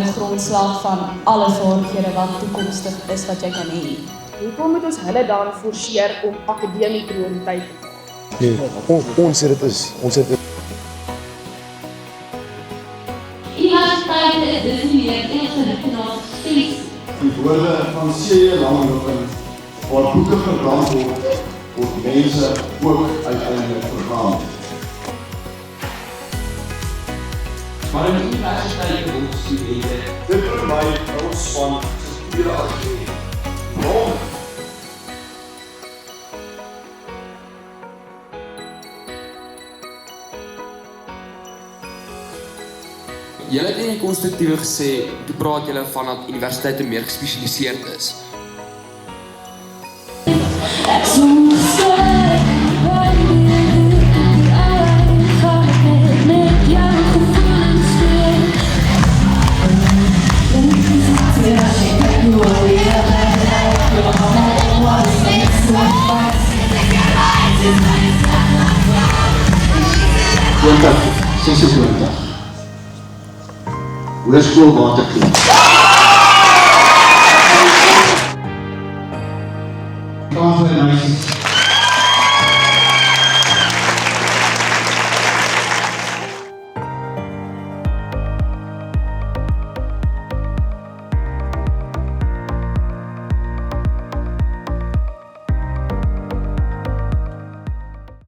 'n grondslag van alle vaardighede wat toekomstig is wat jy kan hê. Hoekom moet ons hulle dan forceer om akademie prioriteit te maak? Nee, ons het dit Universiteite is dus nie meer enige na steeds. Die woorde van C.J. Langehoven, waar boeke verbrand word mense ook uiteindelik vergaan. Maar in die universiteite word studente. Dit vir my ons van goeie argument. Waarom? Julle het in die konstruktiewe gesê, toe praat julle van dat universiteite meer gespesialiseerd is. Hoërskool Waterkloof. Kan vir 'n meisie